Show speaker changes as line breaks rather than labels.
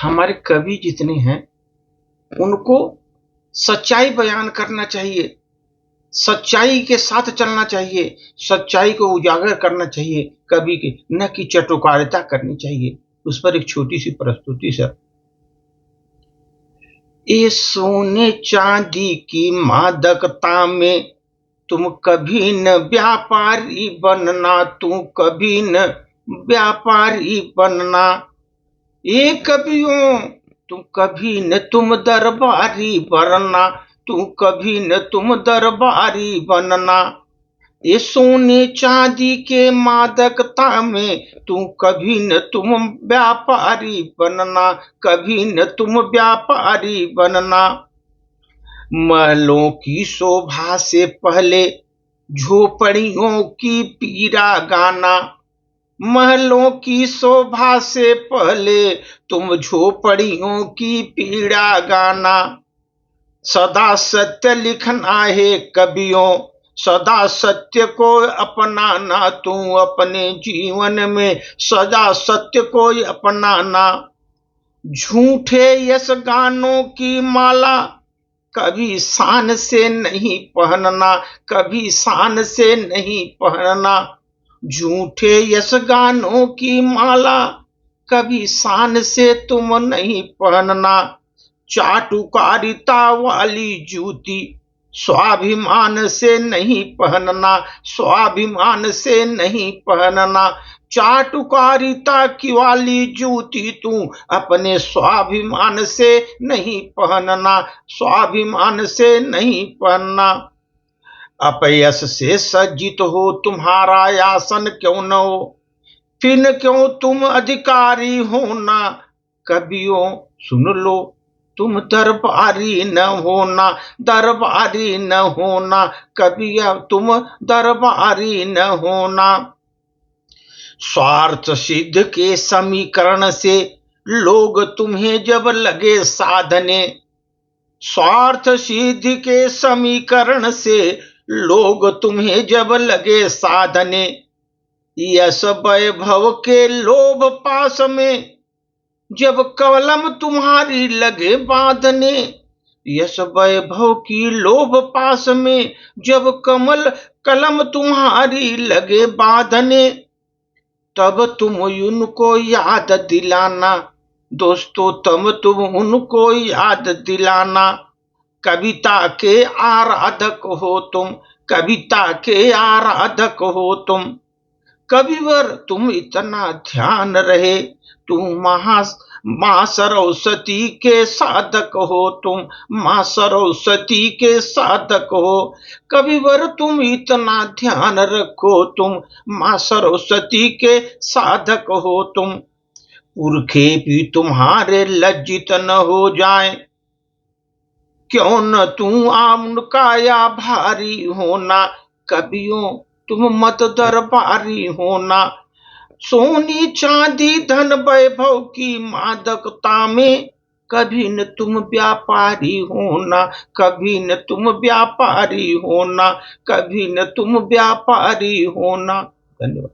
हमारे कवि जितने हैं उनको सच्चाई बयान करना चाहिए, सच्चाई के साथ चलना चाहिए, सच्चाई को उजागर करना चाहिए कवि के, न कि चटोकारिता करनी चाहिए। उस पर एक छोटी सी प्रस्तुति सर। ये सोने चांदी की मादकता में तुम कभी न व्यापारी बनना, तू कभी न व्यापारी बनना। ये कवियों तुम कभी न तुम दरबारी बनना, तू कभी न तुम दरबारी बनना। ये सोने चांदी के मादकता में तू कभी न तुम व्यापारी बनना, कभी न तुम व्यापारी बनना। महलों की शोभा से पहले झोपड़ियों की पीड़ा गाना, महलों की शोभा से पहले तुम झोपड़ियों की पीड़ा गाना। सदा सत्य लिखना है कवियों, सदा सत्य को अपनाना, तू अपने जीवन में सदा सत्य को अपनाना। झूठे यश गानों की माला कभी शान से नहीं पहनना, कभी शान से नहीं पहनना। झूठे यश गानों की माला कभी शान से तुम नहीं पहनना। चाटुकारिता वाली जूती स्वाभिमान से नहीं पहनना, स्वाभिमान से नहीं पहनना। चाटुकारिता की वाली जूती तू अपने स्वाभिमान से नहीं पहनना, स्वाभिमान से नहीं पहनना। अपयश से सज्जित हो तुम्हारा आसन क्यों न हो, फिर क्यों तुम अधिकारी होना। कवियों सुन लो तुम दरबारी न होना, दरबारी न होना। कविया तुम दरबारी न होना। स्वार्थ सिद्ध के समीकरण से लोग तुम्हें जब लगे साधने, स्वार्थ सिद्ध के समीकरण से लोग तुम्हें जब लगे साधने। यश वैभव के लोभ पास में जब कलम तुम्हारी लगे बांधने, यश वैभव की लोभ पास में जब कलम तुम्हारी लगे बांधने, तब तुम उनको याद दिलाना दोस्तों, तब तुम उनको याद दिलाना। कविता के आराधक हो तुम, कविता के आराधक हो तुम। कविवर तुम इतना ध्यान रहे, तुम माँ सरस्वती के साधक हो तुम, माँ सरस्वती के साधक हो। कविवर तुम इतना ध्यान रखो, तुम माँ सरस्वती के साधक हो तुम। पुरखे भी तुम्हारे लज्जित न हो जाए, क्यों न तू उनका या भारी होना। कवियों तुम मत दरबारी होना। सोनी चांदी धन वैभव की मादकता में कभी न तुम व्यापारी होना, कभी न तुम व्यापारी होना, कभी न तुम व्यापारी होना। धन्यवाद।